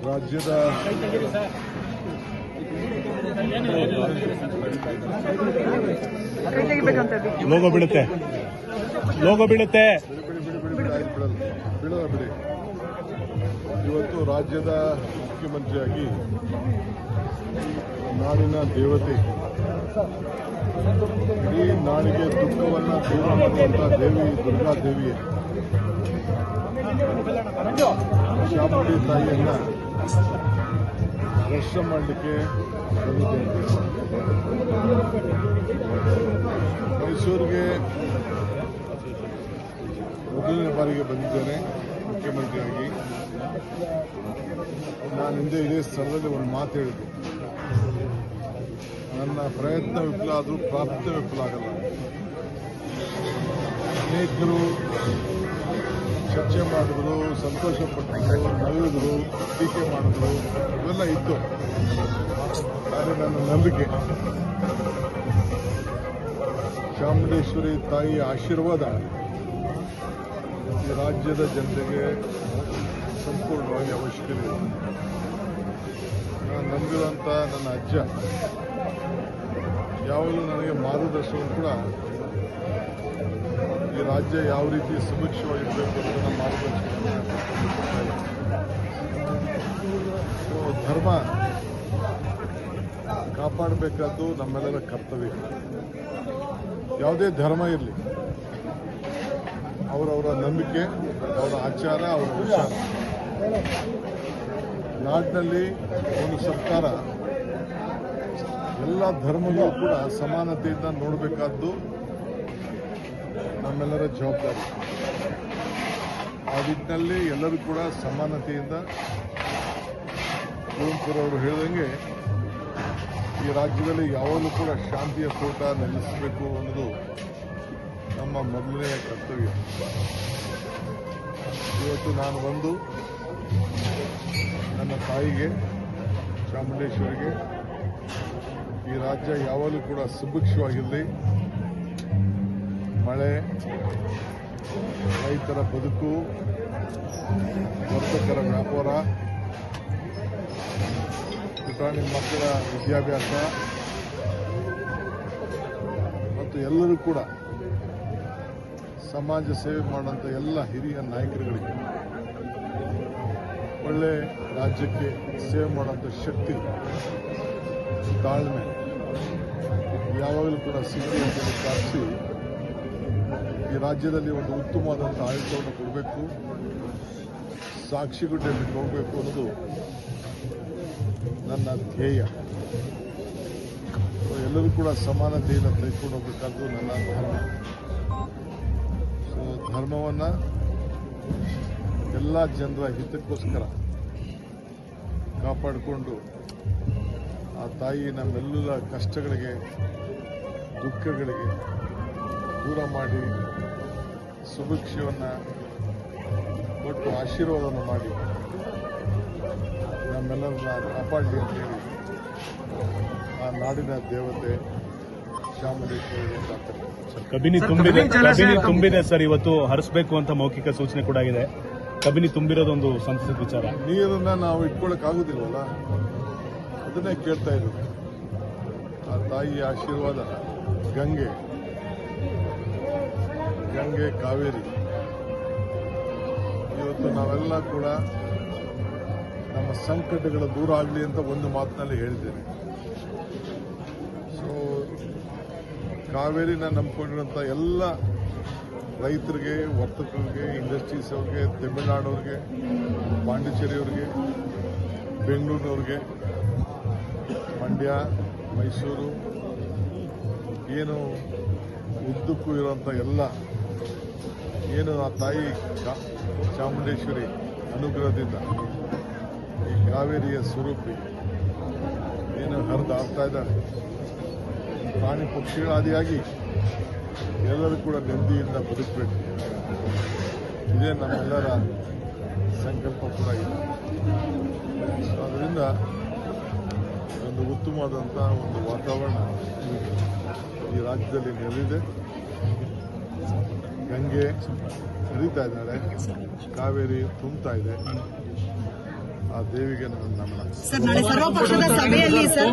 ರಾಜ್ಯದ ಲೋಗೋ ಬೀಳುತ್ತೆ ಬಿಡಿ. ಇವತ್ತು ರಾಜ್ಯದ ಮುಖ್ಯಮಂತ್ರಿಯಾಗಿ ನಾಡಿನ ದೇವತೆ, ಈ ನಾಡಿಗೆ ದುಃಖವನ್ನು ದೂರ ಮಾಡುವಂಥ ದೇವಿ ದುರ್ಗಾದೇವಿಯೇ ಚಾಮುಂಡಿ ತಾಯಿಯನ್ನು ದರ್ಶನ ಮಾಡಲಿಕ್ಕೆ ಬಂದಿದ್ದೇನೆ. ಮೈಸೂರಿಗೆ ಮೊದಲನೇ ಬಾರಿಗೆ ಬಂದಿದ್ದೇನೆ ಮುಖ್ಯಮಂತ್ರಿಯಾಗಿ. ನಾನು ಹಿಂದೆ ಇದೇ ಸ್ಥಳದಲ್ಲಿ ಒಂದು ಮಾತು ಹೇಳಿದ್ದೆ, ನನ್ನ ಪ್ರಯತ್ನ ವಿಫಲ ಆದರೂ ಪ್ರಾರ್ಥನೆ ವಿಫಲ ಆಗಲ್ಲ. ಅನೇಕರು ಚರ್ಚೆ ಮಾಡಿದ್ರು, ಸಂತೋಷಪಟ್ಟರು, ನಲಿದ್ರು, ಟೀಕೆ ಮಾಡಿದ್ರು, ಇವೆಲ್ಲ ಇತ್ತು. ಆದರೆ ನನ್ನ ನಂಬಿಕೆ ಚಾಮುಂಡೇಶ್ವರಿ ತಾಯಿಯ ಆಶೀರ್ವಾದ ಈ ರಾಜ್ಯದ ಜನತೆಗೆ ಸಂಪೂರ್ಣವಾಗಿ ಅವಶ್ಯಕತೆ ಇದೆ. ನಾನು ನಂಬಿರುವಂಥ ನನ್ನ ಅಜ್ಜ ಯಾವಾಗಲೂ ನನಗೆ ಮಾರ್ಗದರ್ಶನ ಕೂಡ ಈ ರಾಜ್ಯ ಯಾವ ರೀತಿ ಸುಭಿಕ್ಷವಾಗಿರಬೇಕು ಅಂತ ನನ್ನ ಮಾರ್ಗದರ್ಶನ. ಧರ್ಮ ಕಾಪಾಡಬೇಕಾದ್ದು ನಮ್ಮೆಲ್ಲರ ಕರ್ತವ್ಯ. ಯಾವುದೇ ಧರ್ಮ ಇರಲಿ, ಅವರವರ ನಂಬಿಕೆ, ಅವರ ಆಚಾರ, ಅವರ ವಿಚಾರ. ನಾಡಿನಲ್ಲಿ ಒಂದು ಸರ್ಕಾರ ಎಲ್ಲ ಧರ್ಮಗಳು ಕೂಡ ಸಮಾನತೆಯಿಂದ ನೋಡಬೇಕಾದ್ದು ನಮ್ಮೆಲ್ಲರ ಜವಾಬ್ದಾರಿ. ಆ ನಿಟ್ಟಿನಲ್ಲಿ ಎಲ್ಲರೂ ಕೂಡ ಸಮಾನತೆಯಿಂದ, ಕುವೆಂಪುರವರು ಹೇಳಿದಂಗೆ ಈ ರಾಜ್ಯದಲ್ಲಿ ಯಾವಾಗಲೂ ಕೂಡ ಶಾಂತಿಯ ತೋಟ ನೆಲೆಸಬೇಕು ಅನ್ನೋದು ನಮ್ಮ ಮೊದಲನೆಯ ಕರ್ತವ್ಯ. ಇವತ್ತು ನಾನು ಬಂದು ನನ್ನ ತಾಯಿಗೆ, ಚಾಮುಂಡೇಶ್ವರಿಗೆ, ಈ ರಾಜ್ಯ ಯಾವಾಗಲೂ ಕೂಡ ಸುಭಿಕ್ಷವಾಗಿರಲಿ, ಮಳೆ, ರೈತರ ಬದುಕು, ವರ್ತಕರ ವ್ಯಾಪಾರ, ಪುಟಾಣಿ ಮಕ್ಕಳ ವಿದ್ಯಾಭ್ಯಾಸ ಮತ್ತು ಎಲ್ಲರೂ ಕೂಡ ಸಮಾಜ ಸೇವೆ ಮಾಡುವಂಥ ಎಲ್ಲ ಹಿರಿಯ ನಾಯಕರುಗಳಿಗೆ ಒಳ್ಳೆ ರಾಜ್ಯಕ್ಕೆ ಸೇವೆ ಮಾಡುವಂಥ ಶಕ್ತಿ, ತಾಳ್ಮೆ ಯಾವಾಗಲೂ ಕೂಡ ಸಿಗಲಿ ಅಂತ ಪ್ರಾರ್ಥಿಸಿ ಈ ರಾಜ್ಯದಲ್ಲಿ ಒಂದು ಉತ್ತಮವಾದಂಥ ಆಡಳಿತವನ್ನು ಕೊಡಬೇಕು, ಸಾಕ್ಷಿಗುಡ್ಡೆಯಲ್ಲಿ ಹೋಗಬೇಕು ಅನ್ನೋದು ನನ್ನ ಧ್ಯೇಯ. ಎಲ್ಲರೂ ಕೂಡ ಸಮಾನತೆಯನ್ನು ತೆಗೆದುಕೊಂಡು ಹೋಗಬೇಕಾದ್ದು ನನ್ನ ಧರ್ಮ. ಸೊ ಧರ್ಮವನ್ನು ಎಲ್ಲ ಜನರ ಹಿತಕ್ಕೋಸ್ಕರ ಕಾಪಾಡಿಕೊಂಡು ಆ ತಾಯಿ ನಮ್ಮೆಲ್ಲರ ಕಷ್ಟಗಳಿಗೆ, ದುಃಖಗಳಿಗೆ ದೂರ ಮಾಡಿ ಸುಭಿಕ್ಷವನ್ನು ಕೊಟ್ಟು ಆಶೀರ್ವಾದವನ್ನು ಮಾಡಿ ನಮ್ಮೆಲ್ಲರನ್ನ ಕಾಪಾಡಲಿ ಅಂತೇಳಿ ಆ ನಾಡಿನ ದೇವತೆ ಚಾಮುಂಡೇಶ್ವರಿ ಪ್ರಾರ್ಥನೆ. ಕಬಿನಿ ತುಂಬಿದೆ ಸರ್. ಇವತ್ತು ಹರಿಸಬೇಕು ಅಂತ ಮೌಖಿಕ ಸೂಚನೆ ಕೂಡ ಆಗಿದೆ. ಕಬಿನಿ ತುಂಬಿರೋದೊಂದು ಸಂತಸದ ವಿಚಾರ. ನೀರನ್ನ ನಾವು ಇಟ್ಕೊಳ್ಳೋಕ್ಕಾಗೋದಿಲ್ವಲ್ಲ, ಅದನ್ನೇ ಕೇಳ್ತಾ ಇರೋದು. ಆ ತಾಯಿಯ ಆಶೀರ್ವಾದ ಗಂಗೆ, ಕಾವೇರಿ. ಇವತ್ತು ನಾವೆಲ್ಲ ಕೂಡ ನಮ್ಮ ಸಂಕಟಗಳ ದೂರ ಆಗಲಿ ಅಂತ ಒಂದು ಮಾತಿನಲ್ಲಿ ಹೇಳಿದ್ದೇನೆ. ಸೊ ಕಾವೇರಿನ ನಂಬಿಕೊಂಡಿರುವಂಥ ಎಲ್ಲ ರೈತರಿಗೆ, ವರ್ತಕರಿಗೆ, ಇಂಡಸ್ಟ್ರೀಸ್ ಅವ್ರಿಗೆ, ತಮಿಳುನಾಡವ್ರಿಗೆ, ಪಾಂಡಿಚೇರಿಯವ್ರಿಗೆ, ಬೆಂಗಳೂರಿನವ್ರಿಗೆ, ಮಂಡ್ಯ, ಮೈಸೂರು, ಏನು ಉದ್ದಕ್ಕೂ ಇರುವಂಥ ಎಲ್ಲ ಏನು ಆ ತಾಯಿ ಚಾಮುಂಡೇಶ್ವರಿ ಅನುಗ್ರಹದಿಂದ ಈ ಕಾವೇರಿಯ ಸ್ವರೂಪಿ ಏನು ಹರಿದಾಡ್ತಾ ಇದ್ದಾಳೆ, ಪ್ರಾಣಿ ಪಕ್ಷಿಗಳಾದಿಯಾಗಿ ಎಲ್ಲರೂ ಕೂಡ ನೆಮ್ಮದಿಯಿಂದ ಬದುಕಬೇಕು. ಇದೇ ನಮ್ಮೆಲ್ಲರ ಸಂಕಲ್ಪ ಕೂಡ ಇದೆ. ಸೊ ಅದರಿಂದ ಒಂದು ಉತ್ತಮವಾದಂಥ ಒಂದು ವಾತಾವರಣ ಈ ರಾಜ್ಯದಲ್ಲಿ ನೆಲೆದಿದೆ. ಗಂಗೆ ಹರಿತಾ ಇದ್ದಾಳೆ, ಕಾವೇರಿ ತುಂಬ್ತಾ ಇದೆ. ಆ ದೇವಿಗೆ ನನ್ನ ನಮನ. ಸರ್, ನಾಳೆ ಸರ್ವಪಕ್ಷದ ಸಭೆಯಲ್ಲಿ ಸರ್